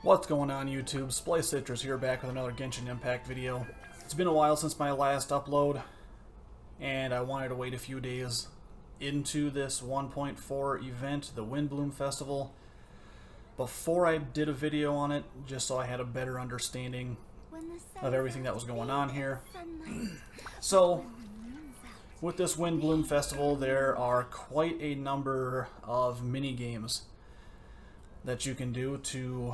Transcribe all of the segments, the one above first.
What's going on YouTube? Splice Citrus here, back with another Genshin Impact video. It's been a while since my last upload, and I wanted to wait a few days into this 1.4 event, the Windblume Festival, before I did a video on it, just so I had a better understanding of everything that was going on here. So, with this Windblume Festival, there are quite a number of mini-games that you can do to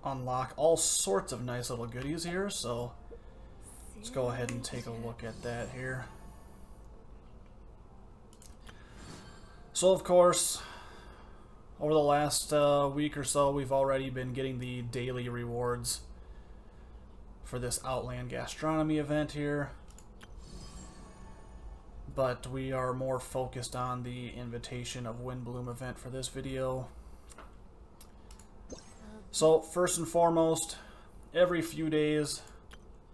unlock all sorts of nice little goodies here, so let's go ahead and take a look at that here. So of course, over the last week or so, we've already been getting the daily rewards for this Outland Gastronomy event here, but we are more focused on the Invitation of Windblume event for this video. So, first and foremost, every few days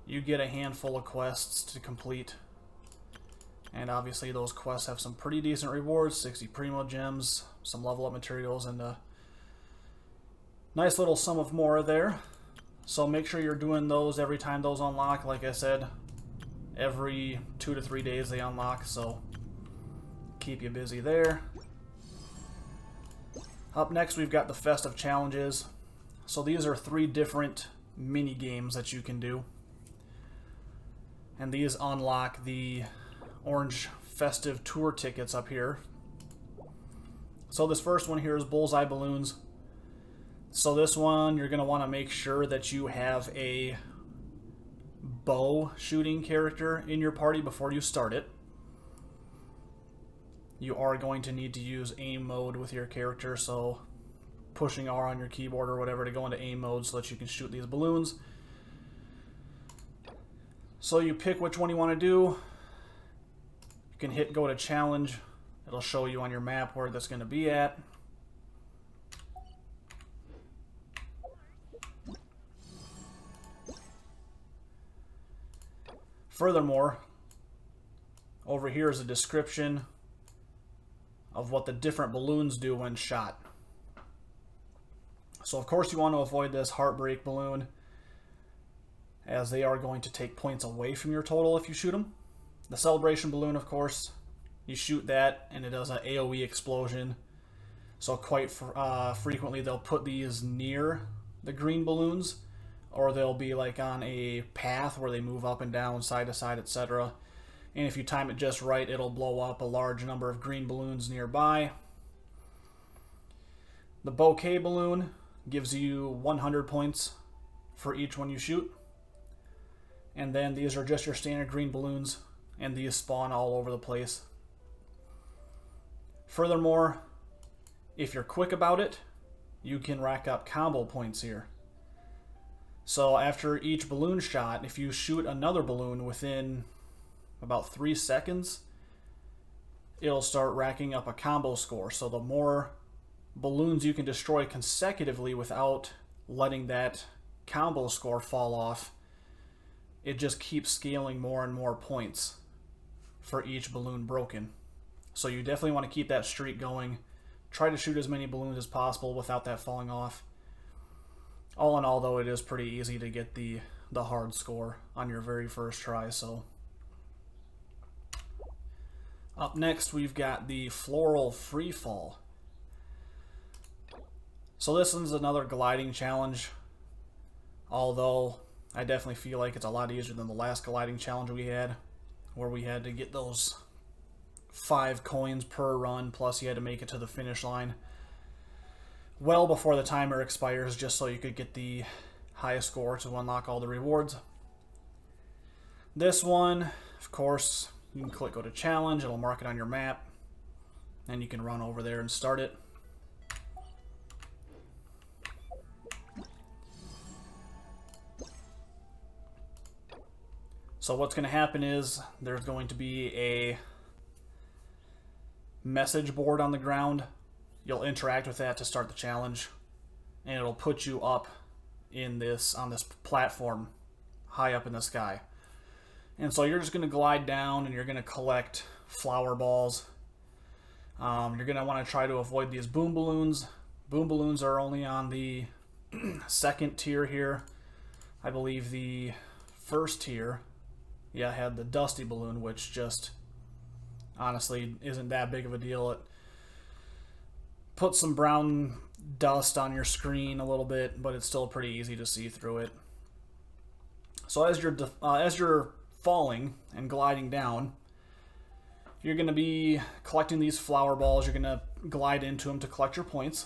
you get a handful of quests to complete. And obviously those quests have some pretty decent rewards, 60 Primo Gems, some level up materials, and a nice little sum of more there. So make sure you're doing those every time those unlock. Like I said, every 2 to 3 days they unlock, so keep you busy there. Up next we've got the Festive Challenges. So these are 3 different mini games that you can do, and these unlock the orange festive tour tickets up here. So this first one here is Bullseye Balloons. So this one you're going to want to make sure that you have a bow shooting character in your party before you start it. You are going to need to use aim mode with your character, so pushing R on your keyboard or whatever to go into aim mode so that you can shoot these balloons. So you pick which one you want to do. You can hit go to challenge. It'll show you on your map where that's going to be at. Furthermore, over here is a description of what the different balloons do when shot. So of course you want to avoid this Heartbreak Balloon, as they are going to take points away from your total if you shoot them. The Celebration Balloon, of course, you shoot that and it does an AoE explosion. So quite frequently they'll put these near the green balloons, or they'll be like on a path where they move up and down, side to side, etc. And if you time it just right, it'll blow up a large number of green balloons nearby. The Bouquet Balloon gives you 100 points for each one you shoot. And then these are just your standard green balloons, and these spawn all over the place. Furthermore, if you're quick about it, you can rack up combo points here. So after each balloon shot, if you shoot another balloon within about 3 seconds, it'll start racking up a combo score. So the more balloons you can destroy consecutively without letting that combo score fall off, it just keeps scaling more and more points for each balloon broken. So you definitely want to keep that streak going. Try to shoot as many balloons as possible without that falling off. All in all, though, it is pretty easy to get the hard score on your very first try. So up next we've got the Floral Freefall. So this one's another gliding challenge, although I definitely feel like it's a lot easier than the last gliding challenge we had, where we had to get those 5 coins per run, plus you had to make it to the finish line well before the timer expires, just so you could get the highest score to unlock all the rewards. This one, of course, you can click go to challenge, it'll mark it on your map, and you can run over there and start it. So what's going to happen is there's going to be a message board on the ground. You'll interact with that to start the challenge, and it'll put you up in this on this platform high up in the sky. And so you're just going to glide down and you're going to collect flower balls. You're going to want to try to avoid these boom balloons. Boom balloons are only on the second tier here. I believe the first tier, yeah, had the Dusty Balloon, which just honestly isn't that big of a deal. It puts some brown dust on your screen a little bit, but it's still pretty easy to see through it. So as you're falling and gliding down, you're going to be collecting these flower balls. You're going to glide into them to collect your points.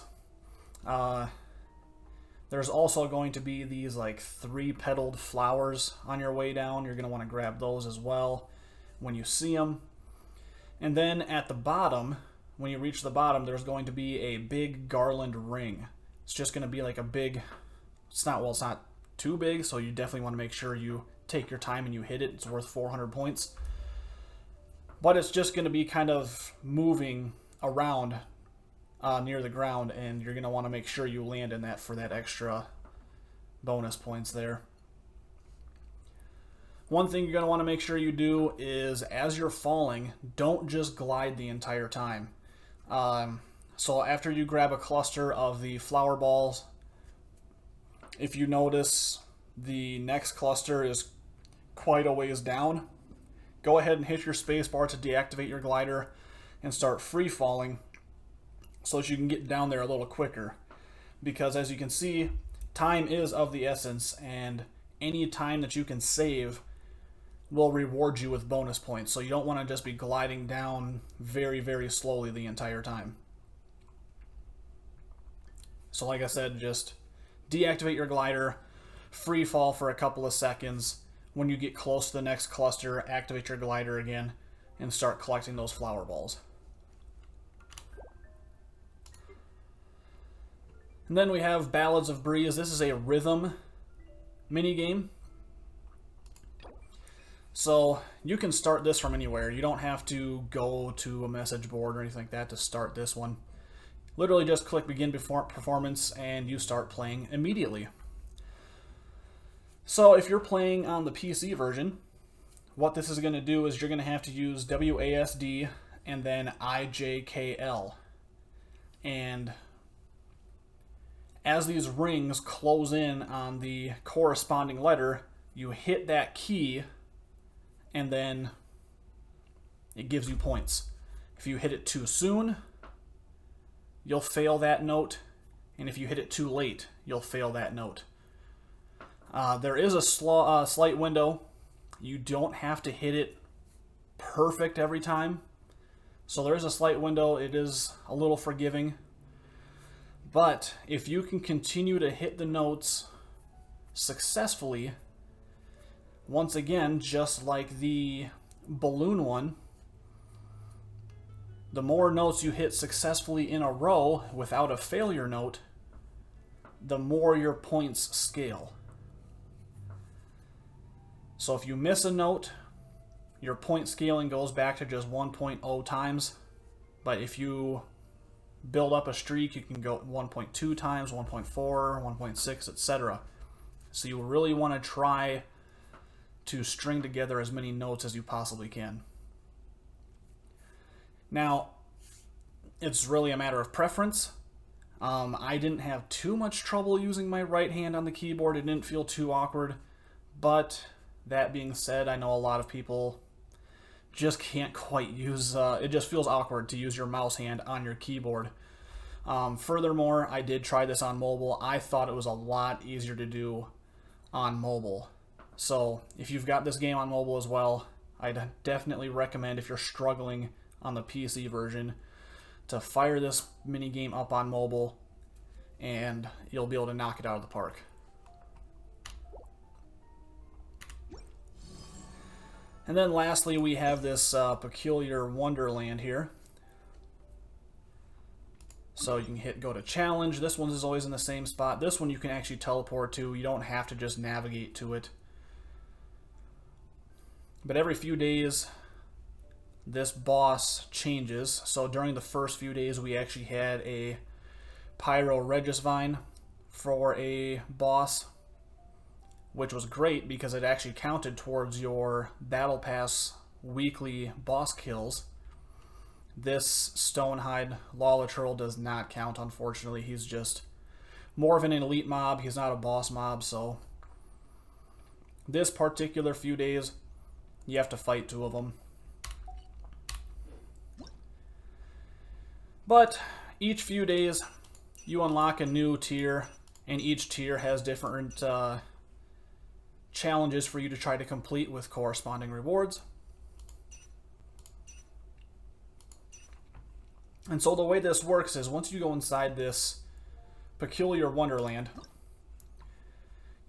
There's also going to be these like 3-petaled flowers on your way down. You're going to want to grab those as well when you see them. And then at the bottom, when you reach the bottom, there's going to be a big garland ring. It's just going to be like a big, it's not too big, so you definitely want to make sure you take your time and you hit it. It's worth 400 points. But it's just going to be kind of moving around near the ground, and you're going to want to make sure you land in that for that extra bonus points there. One thing you're going to want to make sure you do is, as you're falling, don't just glide the entire time. So after you grab a cluster of the flower balls, if you notice the next cluster is quite a ways down, go ahead and hit your spacebar to deactivate your glider and start free falling so that you can get down there a little quicker. Because as you can see, time is of the essence, and any time that you can save will reward you with bonus points. So you don't want to just be gliding down very, very slowly the entire time. So like I said, just deactivate your glider, free fall for a couple of seconds. When you get close to the next cluster, activate your glider again and start collecting those flower balls. And then we have Ballads of Breeze. This is a rhythm minigame. So you can start this from anywhere. You don't have to go to a message board or anything like that to start this one. Literally just click begin performance and you start playing immediately. So if you're playing on the PC version, what this is going to do is you're going to have to use WASD and then IJKL. And as these rings close in on the corresponding letter, you hit that key and then it gives you points. If you hit it too soon, you'll fail that note, and if you hit it too late, you'll fail that note. There is a slight window. You don't have to hit it perfect every time. So there is a slight window. It is a little forgiving. But if you can continue to hit the notes successfully, once again, just like the balloon one, the more notes you hit successfully in a row without a failure note, the more your points scale. So if you miss a note, your point scaling goes back to just 1.0 times. But if you build up a streak, you can go 1.2 times, 1.4, 1.6, etc. So you really want to try to string together as many notes as you possibly can. Now, it's really a matter of preference. I didn't have too much trouble using my right hand on the keyboard. It didn't feel too awkward. But that being said, I know a lot of people just can't quite use... it just feels awkward to use your mouse hand on your keyboard. Furthermore, I did try this on mobile. I thought it was a lot easier to do on mobile. So if you've got this game on mobile as well, I'd definitely recommend, if you're struggling on the PC version, to fire this mini game up on mobile, and you'll be able to knock it out of the park. And then lastly, we have this peculiar wonderland here. So you can hit go to challenge. This one is always in the same spot. This one you can actually teleport to. You don't have to just navigate to it. But every few days, this boss changes. So during the first few days, we actually had a Pyro Regisvine for a boss, which was great because it actually counted towards your Battle Pass weekly boss kills. This Stonehide Lawlatrol does not count, unfortunately. He's just more of an elite mob. He's not a boss mob, so this particular few days, you have to fight 2 of them. But each few days, you unlock a new tier, and each tier has different challenges for you to try to complete with corresponding rewards. And so the way this works is once you go inside this peculiar wonderland,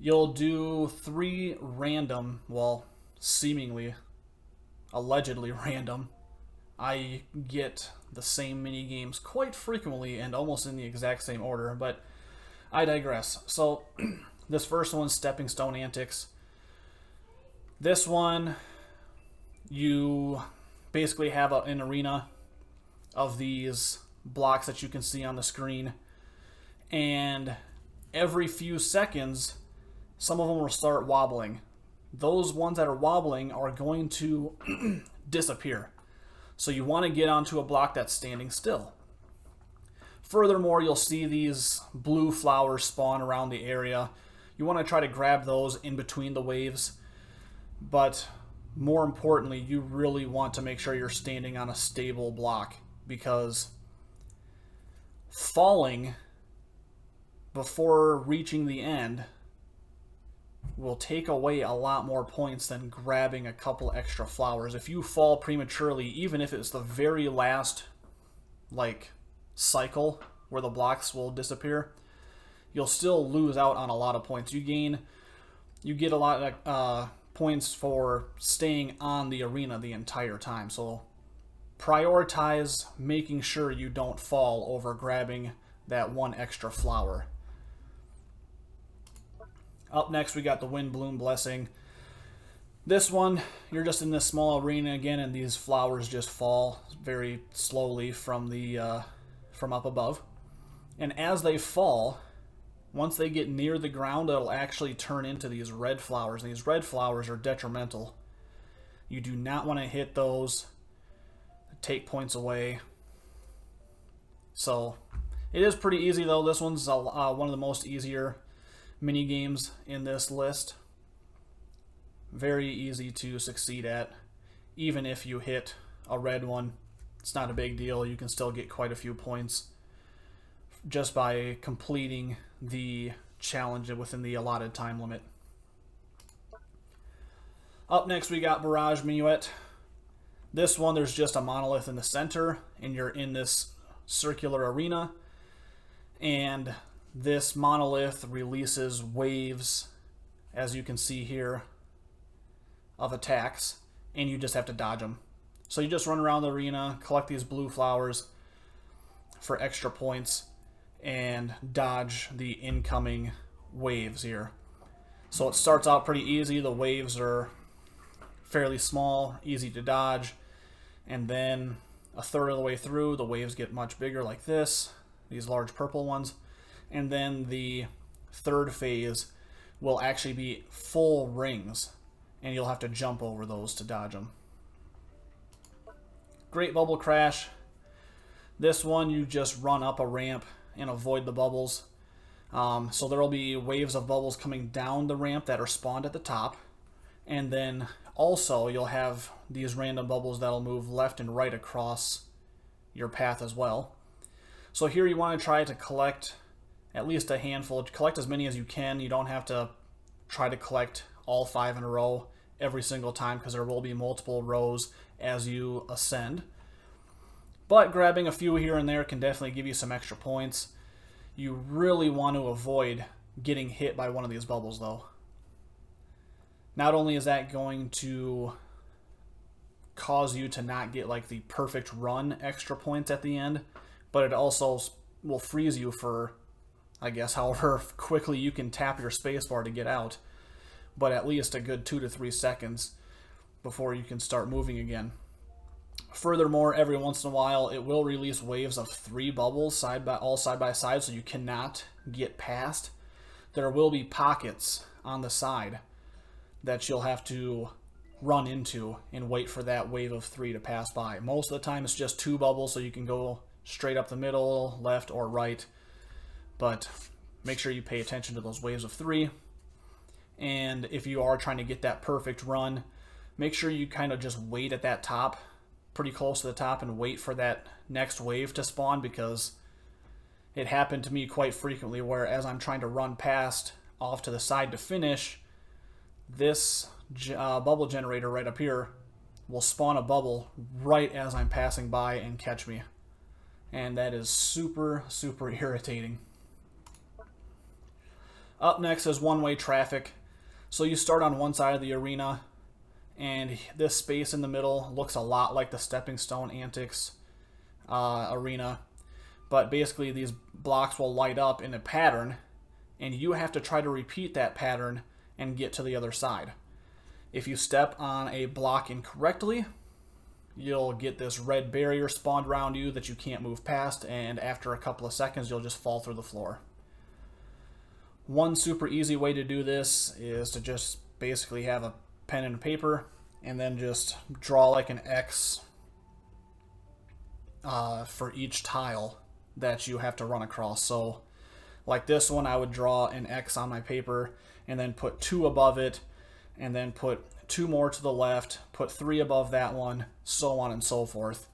you'll do 3 random, well, seemingly, allegedly random. I get the same mini games quite frequently and almost in the exact same order, but I digress. So this first one's Stepping Stone Antics. This one, you basically have an arena of these blocks that you can see on the screen, and every few seconds some of them will start wobbling. Those ones that are wobbling are going to disappear. So you want to get onto a block that's standing still. Furthermore, you'll see these blue flowers spawn around the area. You want to try to grab those in between the waves, but more importantly, you really want to make sure you're standing on a stable block, because falling before reaching the end will take away a lot more points than grabbing a couple extra flowers. If you fall prematurely, even if it's the very last cycle where the blocks will disappear, you'll still lose out on a lot of points. You get a lot of points for staying on the arena the entire time. So prioritize making sure you don't fall over grabbing that one extra flower. Up next, we got the Windblume Blessing. This one, you're just in this small arena again, and these flowers just fall very slowly from up above. And as they fall, once they get near the ground, it'll actually turn into these red flowers. And these red flowers are detrimental. You do not want to hit those. Take points away. So it is pretty easy, though. This one's one of the most easier mini games in this list. Very easy to succeed at. Even if you hit a red one, it's not a big deal. You can still get quite a few points just by completing the challenge within the allotted time limit. Up next, we got Barrage Minuet. This one, there's just a monolith in the center, and you're in this circular arena, and this monolith releases waves, as you can see here, of attacks, and you just have to dodge them. So you just run around the arena, collect these blue flowers for extra points, and dodge the incoming waves here. So it starts out pretty easy. The waves are fairly small, easy to dodge, and then a third of the way through, the waves get much bigger like this, these large purple ones. And then the third phase will actually be full rings, and you'll have to jump over those to dodge them. Great Bubble Crash. This one, you just run up a ramp and avoid the bubbles. So there will be waves of bubbles coming down the ramp that are spawned at the top. And then also you'll have these random bubbles that'll move left and right across your path as well. So here you want to try to collect at least a handful. Collect as many as you can. You don't have to try to collect all 5 in a row every single time, because there will be multiple rows as you ascend. But grabbing a few here and there can definitely give you some extra points. You really want to avoid getting hit by one of these bubbles, though. Not only is that going to cause you to not get the perfect run extra points at the end, but it also will freeze you for, I guess, however quickly you can tap your spacebar to get out, but at least a good 2 to 3 seconds before you can start moving again. Furthermore, every once in a while, it will release waves of 3 bubbles all side by side, so you cannot get past. There will be pockets on the side that you'll have to run into and wait for that wave of 3 to pass by. Most of the time, it's just 2 bubbles, so you can go straight up the middle, left or right. But make sure you pay attention to those waves of 3. And if you are trying to get that perfect run, make sure you kind of just wait at that top, pretty close to the top, and wait for that next wave to spawn, because it happened to me quite frequently where as I'm trying to run past off to the side to finish, this bubble generator right up here will spawn a bubble right as I'm passing by and catch me. And that is super, super irritating. Up next is one-way traffic. So you start on one side of the arena, and this space in the middle looks a lot like the Stepping Stone Antics arena. But basically these blocks will light up in a pattern, and you have to try to repeat that pattern and get to the other side. If you step on a block incorrectly, you'll get this red barrier spawned around you that you can't move past, and after a couple of seconds you'll just fall through the floor. One super easy way to do this is to just basically have a pen and paper and then just draw like an X for each tile that you have to run across. So like this one, I would draw an X on my paper and then put 2 above it, and then put 2 more to the left, put 3 above that one, so on and so forth.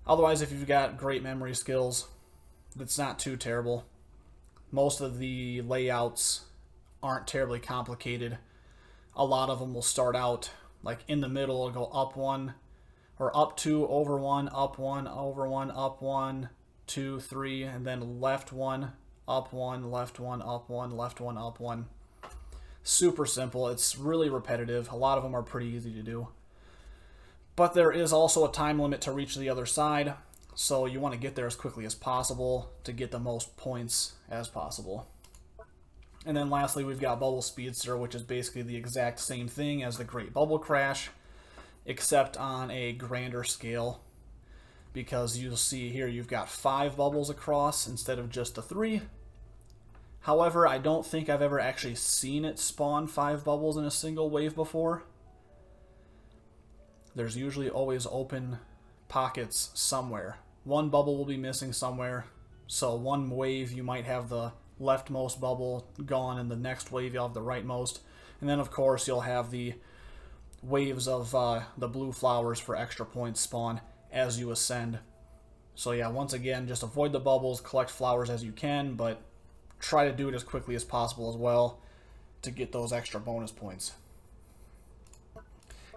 Otherwise, if you've got great memory skills, it's not too terrible. Most of the layouts aren't terribly complicated. A lot of them will start out like in the middle, it'll go up 1, or up 2, over 1, up 1, over 1, up 1, 2, 3, and then left 1, up 1, left 1, up 1, left 1, up 1. Super simple. It's really repetitive. A lot of them are pretty easy to do. But there is also a time limit to reach the other side, so you want to get there as quickly as possible to get the most points as possible. And then lastly, we've got Bubble Speedster, which is basically the exact same thing as the Great Bubble Crash, except on a grander scale, because you'll see here you've got 5 bubbles across instead of just the 3. However, I don't think I've ever actually seen it spawn 5 bubbles in a single wave before. There's usually always open pockets somewhere. One bubble will be missing somewhere, so one wave you might have the leftmost bubble gone, and the next wave you'll have the rightmost. And then of course you'll have the waves of the blue flowers for extra points spawn as you ascend. So yeah, once again, just avoid the bubbles, collect flowers as you can, but try to do it as quickly as possible as well to get those extra bonus points.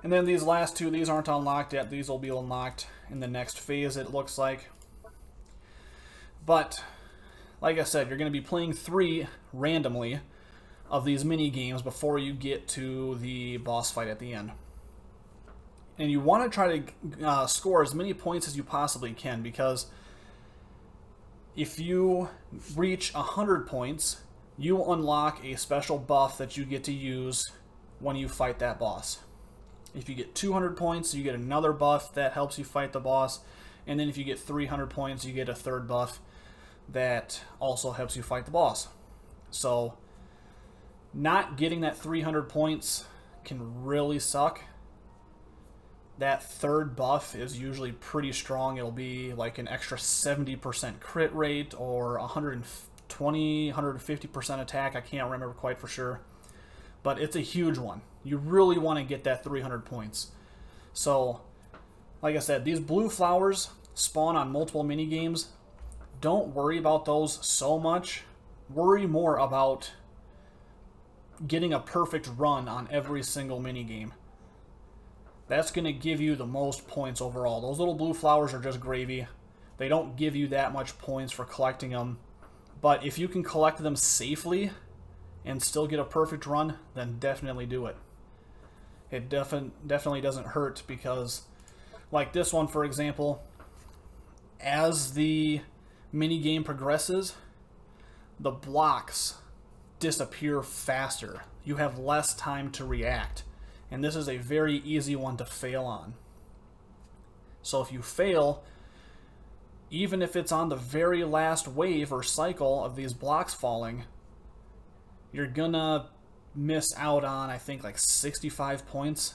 And then these last 2, these aren't unlocked yet. These will be unlocked in the next phase, it looks like. But like I said, you're going to be playing 3 randomly of these mini games before you get to the boss fight at the end. And you want to try to score as many points as you possibly can, because if you reach 100 points, you will unlock a special buff that you get to use when you fight that boss. If you get 200 points, you get another buff that helps you fight the boss. And then if you get 300 points, you get a third buff that also helps you fight the boss. So not getting that 300 points can really suck. That third buff is usually pretty strong. It'll be like an extra 70% crit rate or 120, 150% attack. I can't remember quite for sure. But it's a huge one. You really want to get that 300 points. So, like I said, these blue flowers spawn on multiple mini games. Don't worry about those so much. Worry more about getting a perfect run on every single mini game. That's going to give you the most points overall. Those little blue flowers are just gravy. They don't give you that much points for collecting them. But if you can collect them safely and still get a perfect run, then definitely do it. It definitely doesn't hurt, because like this one, for example, as the mini game progresses, the blocks disappear faster. You have less time to react. And this is a very easy one to fail on. So if you fail, even if it's on the very last wave or cycle of these blocks falling, you're gonna miss out on, I think, like 65 points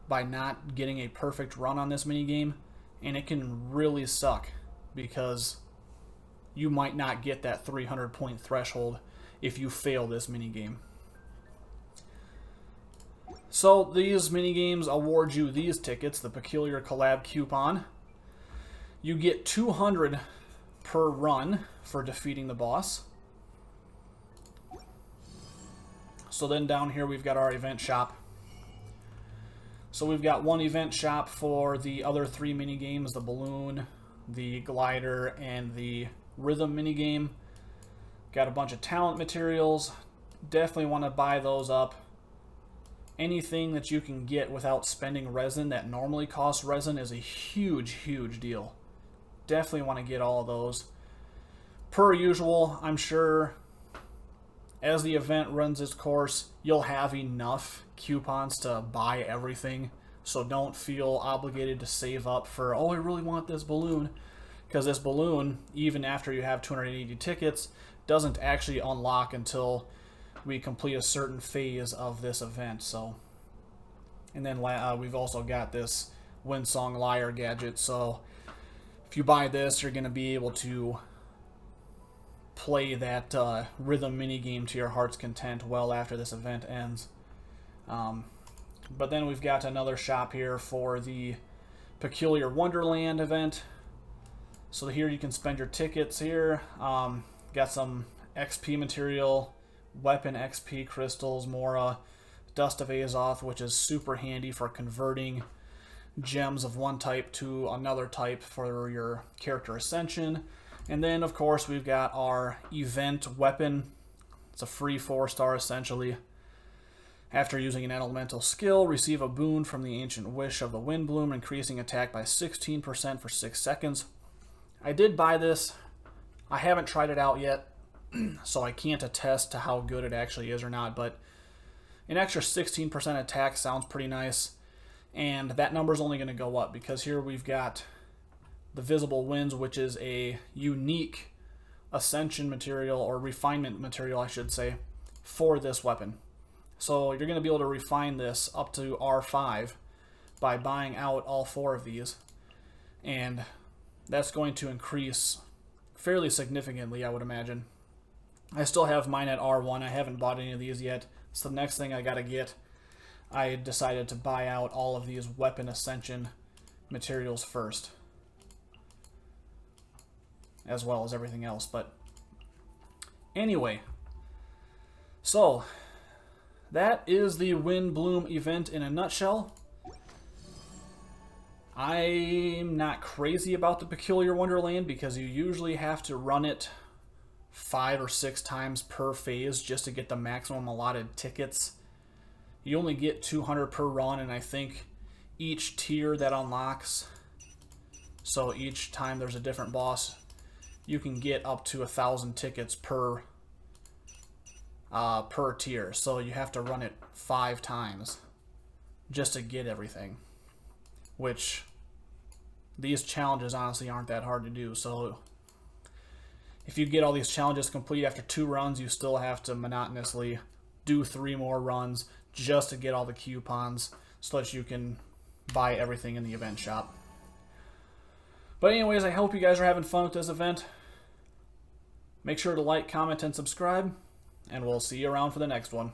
by not getting a perfect run on this minigame. And it can really suck, because you might not get that 300 point threshold if you fail this minigame. So these minigames award you these tickets, the Peculiar Collab Coupon. You get 200 per run for defeating the boss. So then down here we've got our event shop. So we've got one event shop for the other 3 minigames, the balloon, the glider, and the rhythm minigame. Got a bunch of talent materials. Definitely want to buy those up. Anything that you can get without spending resin that normally costs resin is a huge, huge deal. Definitely want to get all of those. Per usual, I'm sure as the event runs its course, you'll have enough coupons to buy everything. So don't feel obligated to save up for, oh, I really want this balloon. Because this balloon, even after you have 280 tickets, doesn't actually unlock until we complete a certain phase of this event. So, and then we've also got this Windsong Lyre gadget. So if you buy this, you're going to be able to play that rhythm minigame to your heart's content well after this event ends. But then we've got another shop here for the Peculiar Wonderland event. So here you can spend your tickets here. Got some XP material, weapon XP crystals, Mora, Dust of Azoth, which is super handy for converting gems of one type to another type for your character ascension. And then, of course, we've got our event weapon. It's a free 4-star, essentially. After using an elemental skill, receive a boon from the Ancient Wish of the Windblume, increasing attack by 16% for 6 seconds. I did buy this. I haven't tried it out yet, so I can't attest to how good it actually is or not, but an extra 16% attack sounds pretty nice, and that number's only going to go up, because here we've got the Visible Winds, which is a unique ascension material, or refinement material, I should say, for this weapon. So you're going to be able to refine this up to R5 by buying out all 4 of these, and that's going to increase fairly significantly, I would imagine. I still have mine at R1. I haven't bought any of these yet. It's the next thing I got to get. I decided to buy out all of these weapon ascension materials first, as well as everything else. But anyway, so that is the Windblume event in a nutshell. I'm not crazy about the Peculiar Wonderland because you usually have to run it 5 or 6 times per phase just to get the maximum allotted tickets. You only get 200 per run, and I think each tier that unlocks, so each time there's a different boss, you can get up to 1,000 tickets per tier. So you have to run it 5 times just to get everything, which these challenges honestly aren't that hard to do. So if you get all these challenges complete after 2 runs, you still have to monotonously do 3 more runs just to get all the coupons so that you can buy everything in the event shop. But anyways, I hope you guys are having fun with this event. Make sure to like, comment, and subscribe, and we'll see you around for the next one.